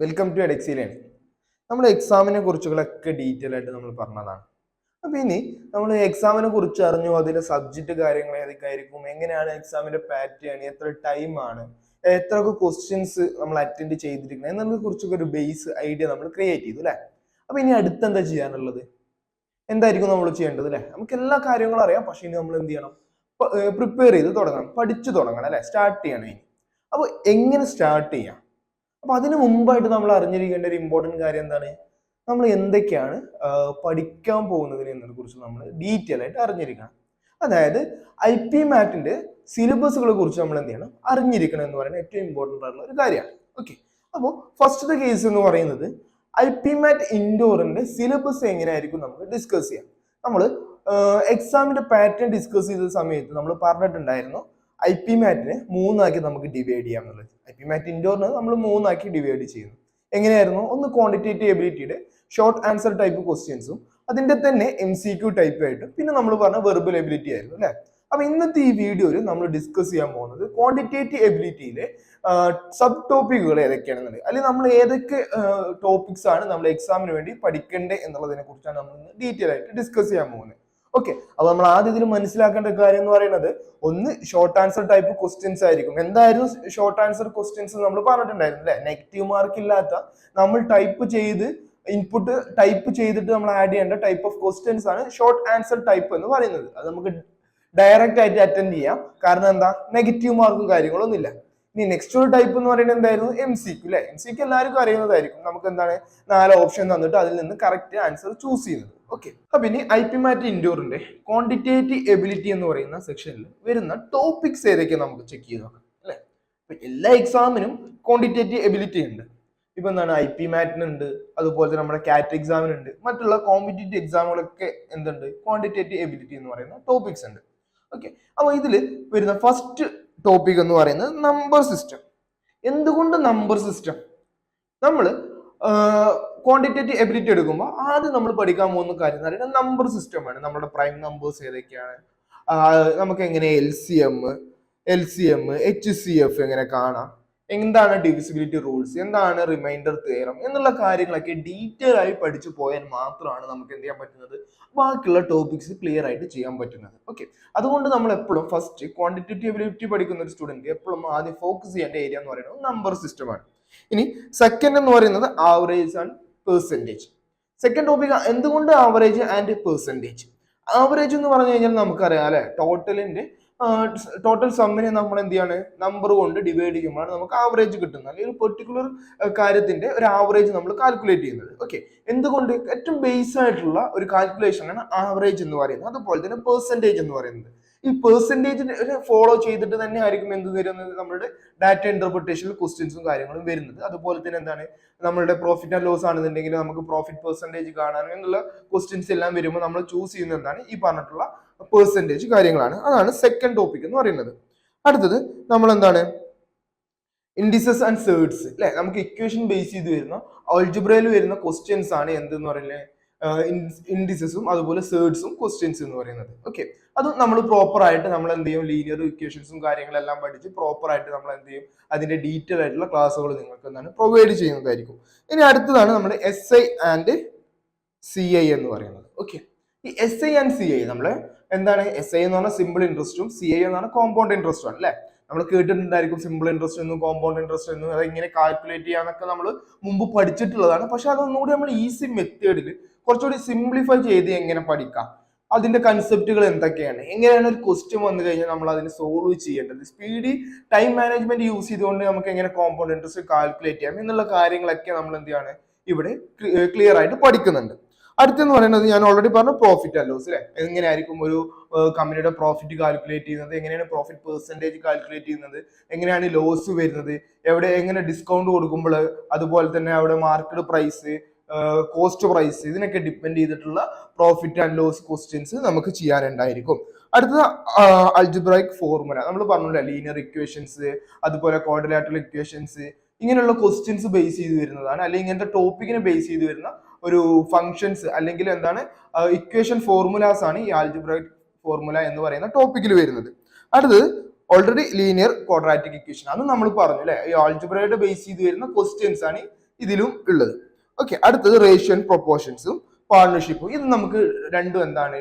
Welcome to എഡെക്സി learning. നമ്മൾ എക്സാമിനെ കുറിച്ചുകളൊക്കെ detail ആയിട്ട് നമ്മൾ പറഞ്ഞതാണ്. അപ്പൊ ഇനി നമ്മൾ എക്സാമിനെ കുറിച്ച് അറിഞ്ഞു, അതിന്റെ സബ്ജക്റ്റ് കാര്യങ്ങൾ ഏതൊക്കെയായിരിക്കും, എങ്ങനെയാണ് എക്സാമിന്റെ പാറ്റേൺ, എത്ര ടൈം ആണ്, എത്രയൊക്കെ ക്വസ്റ്റ്യൻസ് നമ്മൾ അറ്റൻഡ് ചെയ്തിരിക്കുന്നത് എന്നതിനെ കുറിച്ചൊക്കെ ഒരു ബേസ് ഐഡിയ നമ്മൾ ക്രിയേറ്റ് ചെയ്തു അല്ലെ. അപ്പൊ ഇനി അടുത്ത് എന്താ ചെയ്യാനുള്ളത്, എന്തായിരിക്കും നമ്മൾ ചെയ്യേണ്ടത് അല്ലെ? നമുക്ക് എല്ലാ കാര്യങ്ങളും അറിയാം, പക്ഷെ ഇനി നമ്മൾ എന്ത് ചെയ്യണം? പ്രിപ്പയർ ചെയ്ത് തുടങ്ങണം, പഠിച്ചു തുടങ്ങണം അല്ലെ, സ്റ്റാർട്ട് ചെയ്യണം. ഇനി അപ്പൊ എങ്ങനെ സ്റ്റാർട്ട് ചെയ്യാം? അപ്പൊ അതിന് മുമ്പായിട്ട് നമ്മൾ അറിഞ്ഞിരിക്കേണ്ട ഒരു ഇമ്പോർട്ടന്റ് കാര്യം എന്താണ്? നമ്മൾ എന്തൊക്കെയാണ് പഠിക്കാൻ പോകുന്നതിനെ എന്നതിനെ കുറിച്ച് നമ്മൾ ഡീറ്റെയിൽ ആയിട്ട് അറിഞ്ഞിരിക്കണം. അതായത് IPMAT സിലബസുകളെ കുറിച്ച് നമ്മൾ എന്ത് ചെയ്യണം? അറിഞ്ഞിരിക്കണം എന്ന് പറയുന്നത് ഏറ്റവും ഇമ്പോർട്ടൻ്റ് ആയിട്ടുള്ള ഒരു കാര്യമാണ്. ഓക്കെ, അപ്പോൾ ഫസ്റ്റത്തെ കേസ് എന്ന് പറയുന്നത് IPMAT ഇൻഡോറിന്റെ സിലബസ് എങ്ങനെയായിരിക്കും നമുക്ക് ഡിസ്കസ് ചെയ്യാം. നമ്മൾ എക്സാമിന്റെ പാറ്റേൺ ഡിസ്കസ് ചെയ്ത സമയത്ത് നമ്മൾ പറഞ്ഞിട്ടുണ്ടായിരുന്നു IPMAT മൂന്നാക്കി നമുക്ക് ഡിവൈഡ് ചെയ്യാം എന്നുള്ളത്. IPMAT ഇൻഡോറിന് നമ്മൾ മൂന്നാക്കി ഡിവൈഡ് ചെയ്യുന്നു. എങ്ങനെയായിരുന്നു? ഒന്ന് ക്വാണ്ടിറ്റേറ്റീവ് എബിലിറ്റിയുടെ ഷോർട്ട് ആൻസർ ടൈപ്പ് ക്വസ്റ്റ്യൻസും അതിന്റെ തന്നെ MCQ ടൈപ്പ് ആയിട്ടും പിന്നെ നമ്മൾ പറഞ്ഞ വെർബൽ എബിലിറ്റി ആയിരുന്നു അല്ലെ. അപ്പൊ ഇന്നത്തെ ഈ വീഡിയോയിൽ നമ്മൾ ഡിസ്കസ് ചെയ്യാൻ പോകുന്നത് ക്വാണ്ടിറ്റേറ്റീവ് എബിലിറ്റിയിലെ സബ് ടോപ്പിക്കുകൾ ഏതൊക്കെയാണെന്നുള്ളത്, അല്ലെങ്കിൽ നമ്മൾ ഏതൊക്കെ ടോപ്പിക്സ് ആണ് നമ്മൾ എക്സാമിന് വേണ്ടി പഠിക്കേണ്ടത് എന്നുള്ളതിനെ കുറിച്ചാണ് നമ്മൾ ഡീറ്റെയിൽ ആയിട്ട് ഡിസ്കസ് ചെയ്യാൻ പോകുന്നത്. ഓക്കെ, അപ്പൊ നമ്മൾ ആദ്യം ഇതിൽ മനസ്സിലാക്കേണ്ട കാര്യം എന്ന് പറയുന്നത് ഒന്ന് ഷോർട്ട് ആൻസർ ടൈപ്പ് ക്വസ്റ്റ്യൻസ് ആയിരിക്കും. എന്തായിരുന്നു ഷോർട്ട് ആൻസർ ക്വസ്റ്റ്യൻസ് നമ്മൾ പറഞ്ഞിട്ടുണ്ടായിരുന്നു അല്ലെ? നെഗറ്റീവ് മാർക്ക് ഇല്ലാത്ത, നമ്മൾ ടൈപ്പ് ചെയ്ത് ഇൻപുട്ട് ടൈപ്പ് ചെയ്തിട്ട് നമ്മൾ ആഡ് ചെയ്യേണ്ട ടൈപ്പ് ഓഫ് ക്വസ്റ്റ്യൻസ് ആണ് ഷോർട്ട് ആൻസർ ടൈപ്പ് എന്ന് പറയുന്നത്. അത് നമുക്ക് ഡയറക്റ്റ് ആയിട്ട് അറ്റൻഡ് ചെയ്യാം, കാരണം എന്താ? നെഗറ്റീവ് മാർക്കും കാര്യങ്ങളൊന്നും ഇല്ല. ഇനി നെക്സ്റ്റ് ഒരു ടൈപ്പ് എന്ന് പറയുന്നത് എന്തായിരുന്നു? MCQ അല്ലെ. MCQ എല്ലാവർക്കും അറിയുന്നതായിരിക്കും. നമുക്ക് എന്താണ് 4 ഓപ്ഷൻ തന്നിട്ട് അതിൽ നിന്ന് കറക്റ്റ് ആൻസർ ചൂസ് ചെയ്യുന്നത്. ഓക്കെ, അപ്പൊ ഇനി IPMAT ഇൻഡോറിന്റെ ക്വാണ്ടിറ്റേറ്റീവ് എബിലിറ്റി എന്ന് പറയുന്ന സെക്ഷനിൽ വരുന്ന ടോപ്പിക്സ് ഏതൊക്കെയാണ് നമുക്ക് ചെക്ക് ചെയ്ത് നോക്കാം അല്ലെ. അപ്പൊ എല്ലാ എക്സാമിനും ക്വാണ്ടിറ്റേറ്റീവ് എബിലിറ്റി ഉണ്ട്. ഇപ്പൊ എന്താണ്? IPMAT ഉണ്ട്, അതുപോലെ തന്നെ നമ്മുടെ CAT എക്സാമിനുണ്ട്, മറ്റുള്ള കോമ്പറ്റേറ്റീവ് എക്സാമുകളൊക്കെ എന്തുണ്ട്? ക്വാണ്ടിറ്റേറ്റീവ് എബിലിറ്റി എന്ന് പറയുന്ന ടോപ്പിക്സ് ഉണ്ട്. ഓക്കെ, അപ്പൊ ഇതിൽ വരുന്ന ഫസ്റ്റ് ടോപ്പിക് എന്ന് പറയുന്നത് നമ്പർ സിസ്റ്റം. എന്തുകൊണ്ട് നമ്പർ സിസ്റ്റം? നമ്മൾ ക്വാണ്ടിറ്റേറ്റീവ് എബിലിറ്റി എടുക്കുമ്പോൾ ആദ്യം നമ്മൾ പഠിക്കാൻ പോകുന്ന കാര്യം എന്ന് പറയുന്നത് നമ്പർ സിസ്റ്റം ആണ്. നമ്മുടെ പ്രൈം നമ്പേഴ്സ് ഏതൊക്കെയാണ്, നമുക്ക് എങ്ങനെ LCM HCF എങ്ങനെ കാണാം, എന്താണ് ഡിവിസിബിലിറ്റി റൂൾസ്, എന്താണ് റിമൈൻഡർ തിയറം എന്നുള്ള കാര്യങ്ങളൊക്കെ ഡീറ്റെയിൽ ആയി പഠിച്ചു പോയാൽ മാത്രമാണ് നമുക്ക് എന്ത് ചെയ്യാൻ പറ്റുന്നത്? ബാക്കിയുള്ള ടോപ്പിക്സ് ക്ലിയർ ആയിട്ട് ചെയ്യാൻ പറ്റുന്നത്. ഓക്കെ, അതുകൊണ്ട് നമ്മൾ എപ്പോഴും ഫസ്റ്റ് ക്വാണ്ടിറ്റേറ്റീവ് എബിലിറ്റി പഠിക്കുന്ന ഒരു സ്റ്റുഡന്റ് എപ്പോഴും ആദ്യം ഫോക്കസ് ചെയ്യേണ്ട ഏരിയ എന്ന് പറയുന്നത് നമ്പർ സിസ്റ്റമാണ്. ഇനി സെക്കൻഡ് എന്ന് പറയുന്നത് average and percentage. Second topic എന്തുകൊണ്ട് ആവറേജ് ആൻഡ് പെർസെൻറ്റേജ്? ആവറേജ് എന്ന് പറഞ്ഞു കഴിഞ്ഞാൽ നമുക്കറിയാം അല്ലെ, ടോട്ടൽ സമ്മിനെ നമ്മൾ എന്ത് ചെയ്യാണ്? നമ്പർ കൊണ്ട് ഡിവൈഡ് ചെയ്യുമ്പോഴാണ് നമുക്ക് ആവറേജ് കിട്ടുന്നത്, അല്ലെങ്കിൽ ഒരു പെർട്ടിക്കുലർ കാര്യത്തിന്റെ ഒരു ആവറേജ് നമ്മൾ കാൽക്കുലേറ്റ് ചെയ്യുന്നത്. ഓക്കെ, എന്തുകൊണ്ട്? ഏറ്റവും ബേസ് ആയിട്ടുള്ള ഒരു കാൽക്കുലേഷൻ ആണ് ആവറേജ് എന്ന് പറയുന്നത്. അതുപോലെ തന്നെ പെർസെൻറ്റേജ് എന്ന് പറയുന്നത്. ഈ പെർസെൻറ്റേജിനെ ഫോളോ ചെയ്തിട്ട് തന്നെ ആയിരിക്കും എന്ത് വരുന്നത്? നമ്മുടെ ഡാറ്റ ഇന്റർപ്രിട്ടേഷനിൽ ക്വസ്റ്റ്യൻസും കാര്യങ്ങളും വരുന്നത്. അതുപോലെ തന്നെ എന്താണ്? നമ്മളുടെ പ്രോഫിറ്റ് ആൻഡ് ലോസ് ആണെന്നുണ്ടെങ്കിൽ നമുക്ക് പ്രോഫിറ്റ് പെർസെൻറ്റേജ് കാണാനും എന്നുള്ള ക്വസ്റ്റ്യൻസ് എല്ലാം വരുമ്പോൾ നമ്മൾ ചൂസ് ചെയ്യുന്നത് എന്താണ്? ഈ പറഞ്ഞിട്ടുള്ള പെർസെൻറ്റേജ് കാര്യങ്ങളാണ്. അതാണ് സെക്കൻഡ് ടോപ്പിക് എന്ന് പറയുന്നത്. അടുത്തത് നമ്മൾ എന്താണ്? ഇൻഡിസസ് ആൻഡ് സേർഡ്സ് അല്ലെ. നമുക്ക് ഇക്വേഷൻ ബേസ് ചെയ്ത് വരുന്ന ആൾജിബ്രയിൽ വരുന്ന ക്വസ്റ്റ്യൻസ് ആണ് എന്തെന്ന് പറയുന്നത്? ഇൻഡിസസും അതുപോലെ സേർഡ്സും ക്വസ്റ്റ്യൻസ് എന്ന് പറയുന്നത്. ഓക്കെ, അത് നമ്മൾ പ്രോപ്പർ ആയിട്ട് നമ്മൾ എന്ത് ചെയ്യും? ലീനിയർ ഇക്വേഷൻസും കാര്യങ്ങളെല്ലാം പഠിച്ച് പ്രോപ്പർ ആയിട്ട് നമ്മൾ എന്ത് ചെയ്യും? അതിന്റെ ഡീറ്റെയിൽ ആയിട്ടുള്ള ക്ലാസ്സുകൾ നിങ്ങൾക്ക് എന്താണ് പ്രൊവൈഡ് ചെയ്യുന്നതായിരിക്കും. ഇനി അടുത്തതാണ് നമ്മുടെ SI ആൻഡ് CI എന്ന് പറയുന്നത്. ഓക്കെ, ഈ SI ആൻഡ് CI നമ്മൾ എന്താണ്? SI എന്ന് പറഞ്ഞാൽ സിമ്പിൾ ഇൻട്രസ്റ്റും CI എന്ന് പറഞ്ഞാൽ കോമ്പൗണ്ട് ഇൻട്രസ്റ്റും ആണ് അല്ലെ. നമ്മൾ കേട്ടിട്ടുണ്ടായിരിക്കും സിമ്പിൾ ഇൻട്രസ്റ്റ് എന്നും കോമ്പൗണ്ട് ഇൻട്രസ്റ്റ് എന്നും, അതെങ്ങനെ കാൽക്കുലേറ്റ് ചെയ്യാന്നൊക്കെ നമ്മൾ മുമ്പ് പഠിച്ചിട്ടുള്ളതാണ്. പക്ഷെ അതൊന്നുകൂടി നമ്മൾ ഈസി മെത്തേഡിൽ കുറച്ചുകൂടി സിംപ്ലിഫൈ ചെയ്ത് എങ്ങനെ പഠിക്കാം, അതിന്റെ കൺസെപ്റ്റുകൾ എന്തൊക്കെയാണ്, എങ്ങനെയാണ് ഒരു ക്വസ്റ്റ്യൻ വന്നു കഴിഞ്ഞാൽ നമ്മൾ അതിന് സോൾവ് ചെയ്യേണ്ടത്, സ്പീഡി ടൈം മാനേജ്മെന്റ് യൂസ് ചെയ്തുകൊണ്ട് നമുക്ക് എങ്ങനെ കോമ്പൗണ്ട് ഇൻട്രസ്റ്റ് കാൽക്കുലേറ്റ് ചെയ്യാം എന്നുള്ള കാര്യങ്ങളൊക്കെ നമ്മൾ എന്ത് ചെയ്യാണ്? ഇവിടെ ക്ലിയർ ആയിട്ട് പഠിക്കുന്നുണ്ട്. അടുത്തെന്ന് പറയുന്നത് ഞാൻ ഓൾറെഡി പറഞ്ഞു പ്രോഫിറ്റ് ആൻഡ് ലോസ് അല്ലെ. എങ്ങനെയായിരിക്കും ഒരു കമ്പനിയുടെ പ്രോഫിറ്റ് കാൽക്കുലേറ്റ് ചെയ്യുന്നത്, എങ്ങനെയാണ് പ്രോഫിറ്റ് പെർസെൻറ്റേജ് കാൽക്കുലേറ്റ് ചെയ്യുന്നത്, എങ്ങനെയാണ് ലോസ് വരുന്നത്, എങ്ങനെ ഡിസ്കൗണ്ട് കൊടുക്കുമ്പോൾ, അതുപോലെ തന്നെ അവിടെ മാർക്കറ്റ് പ്രൈസ്, കോസ്റ്റ് പ്രൈസ്, ഇതിനൊക്കെ ഡിപ്പെൻഡ് ചെയ്തിട്ടുള്ള പ്രോഫിറ്റ് ആൻഡ് ലോസ് ക്വസ്റ്റ്യൻസ് നമുക്ക് ചെയ്യാനുണ്ടായിരിക്കും. അടുത്തത് അൾജിബ്രൈക് ഫോർമുല. നമ്മൾ പറഞ്ഞില്ല, ലീനിയർ ഇക്വേഷൻസ്, അതുപോലെ ക്വാഡ്രിലാറ്ററൽ ഇക്വേഷൻസ്, ഇങ്ങനെയുള്ള ക്വസ്റ്റ്യൻസ് ബേസ് ചെയ്ത് വരുന്നതാണ്, അല്ലെങ്കിൽ ഇങ്ങനത്തെ ടോപ്പിക്കിനെ ബേസ് ചെയ്ത് വരുന്ന ഒരു ഫങ്ഷൻസ് അല്ലെങ്കിൽ എന്താണ് ഇക്വേഷൻ ഫോർമുലാസ് ആണ് ഈ ആൾജിബ്രൈക് ഫോർമുല എന്ന് പറയുന്ന ടോപ്പിക്കിൽ വരുന്നത്. അടുത്തത് ഓൾറെഡി ലീനിയർ ക്വാഡ്രാറ്റിക് ഇക്വേഷൻ, അത് നമ്മൾ പറഞ്ഞു അല്ലെ. ഈ ആൾജിബ്രയുടെ ബേസ് ചെയ്ത് വരുന്ന ക്വസ്റ്റ്യൻസ് ആണ് ഇതിലും ഉള്ളത്. ഓക്കെ, അടുത്തത് റേഷ്യോ ആൻഡ് പ്രൊപ്പോർഷൻസും പാർട്ണർഷിപ്പും. ഇത് നമുക്ക് രണ്ടും എന്താണ്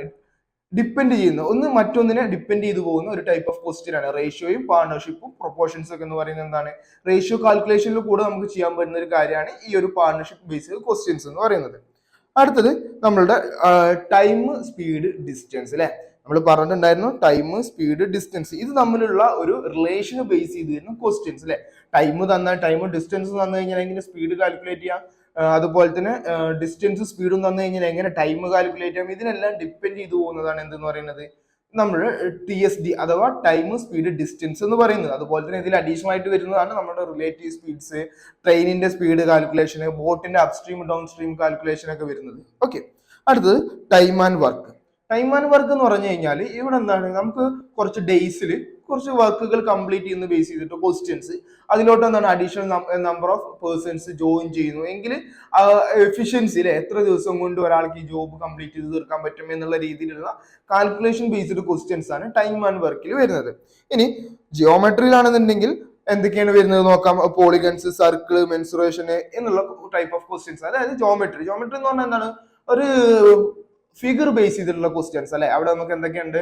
ഡിപ്പെൻഡ് ചെയ്യുന്ന, ഒന്ന് മറ്റൊന്നിനെ ഡിപ്പെൻഡ് ചെയ്തു പോകുന്ന ഒരു ടൈപ്പ് ഓഫ് ക്വസ്റ്റ്യൻ ആണ്. റേഷ്യോയും പാർട്ണർഷിപ്പും പ്രൊപ്പോർഷൻസും ഒക്കെ എന്ന് പറയുന്നത് എന്താണ്, റേഷ്യോ കാൽക്കുലേഷനിൽ കൂടെ നമുക്ക് ചെയ്യാൻ പറ്റുന്ന ഒരു കാര്യമാണ് ഈ ഒരു പാർട്ണർഷിപ്പ് ബേസ്ഡ് ക്വസ്റ്റ്യൻസ് എന്ന് പറയുന്നത്. അടുത്തത് നമ്മളുടെ ടൈം, സ്പീഡ്, ഡിസ്റ്റൻസ് അല്ലെ. നമ്മൾ പറഞ്ഞിട്ടുണ്ടായിരുന്നു ടൈം, സ്പീഡ്, ഡിസ്റ്റൻസ് ഇത് തമ്മിലുള്ള ഒരു റിലേഷൻ ബേസ് ചെയ്ത് വരുന്ന ക്വസ്റ്റ്യൻസ് അല്ലെ. ടൈമും ഡിസ്റ്റൻസും തന്നു കഴിഞ്ഞാൽ എങ്ങനെ സ്പീഡ് കാൽക്കുലേറ്റ് ചെയ്യാം, അതുപോലെ തന്നെ ഡിസ്റ്റൻസ് സ്പീഡും തന്നു കഴിഞ്ഞാൽ എങ്ങനെ ടൈം കാൽക്കുലേറ്റ് ചെയ്യാം, ഇതിനെല്ലാം ഡിപ്പെൻഡ് ചെയ്തു പോകുന്നതാണ് എന്തെന്ന് പറയുന്നത് നമ്മൾ TSD അഥവാ ടൈം, സ്പീഡ്, ഡിസ്റ്റൻസ് എന്ന് പറയുന്നത്. അതുപോലെ തന്നെ ഇതിൽ അഡീഷണൽ ആയിട്ട് വരുന്നതാണ് നമ്മുടെ റിലേറ്റീവ് സ്പീഡ്സ്, ട്രെയിനിന്റെ സ്പീഡ് കാൽക്കുലേഷൻ, ബോട്ടിന്റെ അപ്സ്ട്രീം ഡൗൺ സ്ട്രീം കാൽക്കുലേഷൻ ഒക്കെ വരുന്നത്. ഓക്കെ, അടുത്തത് time and work. Time and work എന്ന് പറഞ്ഞു കഴിഞ്ഞാൽ ഇവിടെ എന്താണ്, നമുക്ക് കുറച്ച് ഡേയ്സിൽ കുറച്ച് വർക്കുകൾ കംപ്ലീറ്റ് ചെയ്യുന്ന ബേസ് ചെയ്തിട്ട് ക്വസ്റ്റ്യൻസ്, അതിലോട്ട് എന്താണ് additional number of persons join ചെയ്യുന്നു എങ്കിൽ എഫിഷ്യൻസിയിൽ എത്ര ദിവസം കൊണ്ട് ഒരാൾക്ക് ഈ ജോബ് കംപ്ലീറ്റ് ചെയ്ത് തീർക്കാൻ പറ്റും എന്നുള്ള രീതിയിലുള്ള കാൽക്കുലേഷൻ ബേസ്ഡ് ക്വസ്റ്റ്യൻസ് ആണ് ടൈം ആൻഡ് വർക്കിൽ വരുന്നത്. ഇനി ജിയോമെട്രിയിലാണെന്നുണ്ടെങ്കിൽ എന്തൊക്കെയാണ് വരുന്നത് നോക്കാം. പോളിഗൺസ്, സർക്കിൾ, മെൻസുറേഷൻ എന്നുള്ള ടൈപ്പ് ഓഫ് ക്വസ്റ്റ്യൻസ്. അതായത് ജോമെട്രി എന്ന് പറഞ്ഞാൽ എന്താണ്, ഒരു ഫിഗർ ബേസ് ചെയ്തിട്ടുള്ള ക്വസ്റ്റ്യൻസ് അല്ലെ. അവിടെ നമുക്ക് എന്തൊക്കെയുണ്ട്,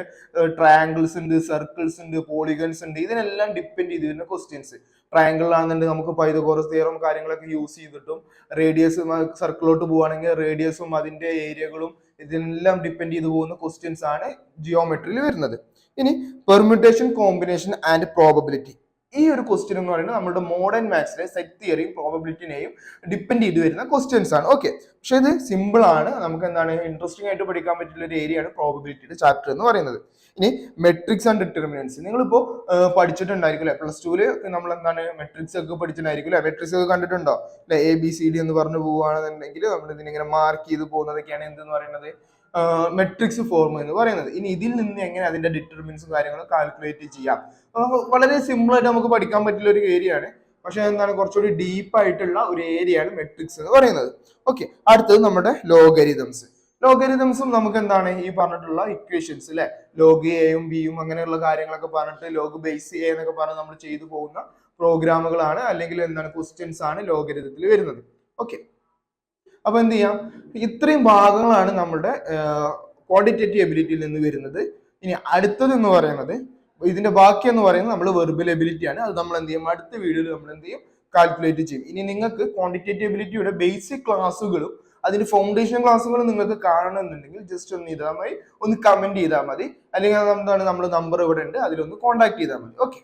ട്രയാങ്കിൾസ് ഉണ്ട്, സർക്കിൾസ് ഉണ്ട്, പോളിഗൺസ് ഉണ്ട്, ഇതിനെല്ലാം ഡിപ്പെൻഡ് ചെയ്ത് വരുന്ന ക്വസ്റ്റ്യൻസ്. ട്രയാങ്കിൾ ആണെന്നുണ്ടെങ്കിൽ നമുക്ക് പൈതഗോറസ് തിയറം കാര്യങ്ങളൊക്കെ യൂസ് ചെയ്തിട്ടും, റേഡിയസ് സർക്കിളോട്ട് പോവുകയാണെങ്കിൽ റേഡിയസും അതിന്റെ ഏരിയകളും ഇതിനെല്ലാം ഡിപ്പെൻഡ് ചെയ്ത് പോകുന്ന ക്വസ്റ്റ്യൻസ് ആണ് ജിയോമെട്രിയിൽ വരുന്നത്. ഇനി പെർമ്യൂട്ടേഷൻ, കോമ്പിനേഷൻ ആൻഡ് പ്രോബബിലിറ്റി. ഈ ഒരു ക്വസ്റ്റ്യൻ എന്ന് പറയുന്നത് നമ്മുടെ മോഡേൺ മാത്സിലെ സെറ്റ് തിയറിയും പ്രോബബിലിറ്റിനെയും ഡിപ്പെൻഡ് ചെയ്ത് വരുന്ന ക്വസ്റ്റ്യൻസ് ആണ്. ഓക്കെ, പക്ഷെ ഇത് സിമ്പിൾ ആണ്, നമുക്ക് എന്താണ് ഇൻട്രസ്റ്റിംഗ് ആയിട്ട് പഠിക്കാൻ പറ്റുന്ന ഒരു ഏരിയ ആണ് പ്രോബബിലിറ്റിയുടെ ചാപ്റ്റർ എന്ന് പറയുന്നത്. ഇനി മെട്രിക്സ് ആൻഡ് ഡിറ്റർമിനൻസ് നിങ്ങളിപ്പോ പഠിച്ചിട്ടുണ്ടായിരിക്കും അല്ലെ. പ്ലസ് ടുവില് നമ്മൾ എന്താണ് മെട്രിക്സ് ഒക്കെ പഠിച്ചിട്ടുണ്ടായിരിക്കും അല്ലെ. മെട്രിക്സ് ഒക്കെ കണ്ടിട്ടുണ്ടോ അല്ലെ. ABCD എന്ന് പറഞ്ഞു പോവുകയാണെന്നുണ്ടെങ്കിൽ നമ്മൾ ഇതിനിങ്ങനെ മാർക്ക് ചെയ്ത് പോകുന്നതൊക്കെയാണ് എന്തെന്ന് പറയുന്നത് മെട്രിക്സ് ഫോർം എന്ന് പറയുന്നത്. ഇനി ഇതിൽ നിന്ന് എങ്ങനെ അതിന്റെ ഡിറ്റർമിനൻസും കാര്യങ്ങളും കാൽക്കുലേറ്റ് ചെയ്യാം, വളരെ സിമ്പിൾ ആയിട്ട് നമുക്ക് പഠിക്കാൻ പറ്റുന്ന ഒരു ഏരിയ ആണ്. പക്ഷെ എന്താണ് കുറച്ചുകൂടി ഡീപ്പ് ആയിട്ടുള്ള ഒരു ഏരിയ ആണ് മെട്രിക്സ് എന്ന് പറയുന്നത്. ഓക്കെ, അടുത്തത് നമ്മുടെ ലോഗരിതംസും നമുക്ക് എന്താണ് ഈ പറഞ്ഞിട്ടുള്ള ഇക്വേഷൻസ് അല്ലെ, ലോഗ് എയും ബിയും അങ്ങനെയുള്ള കാര്യങ്ങളൊക്കെ പറഞ്ഞിട്ട് ലോഗ് ബേസ് എ എന്നൊക്കെ പറഞ്ഞ് നമ്മൾ ചെയ്തു പോകുന്ന പ്രോഗ്രാമുകളാണ്, അല്ലെങ്കിൽ എന്താണ് ക്വസ്റ്റ്യൻസ് ആണ് ലോഗരിതത്തിൽ വരുന്നത്. ഓക്കെ, അപ്പൊ എന്ത് ചെയ്യാം, ഇത്രയും ഭാഗങ്ങളാണ് നമ്മുടെ ക്വാണ്ടിറ്റേറ്റീവ് എബിലിറ്റിയിൽ നിന്ന് വരുന്നത്. ഇനി അടുത്തത് എന്ന് പറയുന്നത്, ഇതിന്റെ ബാക്കി എന്ന് പറയുന്നത് നമ്മൾ വെർബൽ എബിലിറ്റി ആണ്. അത് നമ്മൾ എന്ത് ചെയ്യും, അടുത്ത വീഡിയോയിൽ നമ്മൾ എന്ത് ചെയ്യും, കാൽക്കുലേറ്റ് ചെയ്യും. ഇനി നിങ്ങൾക്ക് ക്വാണ്ടിറ്റേറ്റീവ് എബിലിറ്റിയുടെ ബേസിക് ക്ലാസ്സുകളും അതിന്റെ ഫൗണ്ടേഷൻ ക്ലാസ്സുകളും നിങ്ങൾക്ക് കാണണമെന്നുണ്ടെങ്കിൽ ജസ്റ്റ് ഒന്ന് ചെയ്താൽ മതി, ഒന്ന് കമന്റ് ചെയ്താൽ മതി, അല്ലെങ്കിൽ എന്താണ് നമ്മൾ നമ്പർ ഇവിടെ ഉണ്ട്, അതിലൊന്ന് കോൺടാക്ട് ചെയ്താൽ മതി. ഓക്കെ.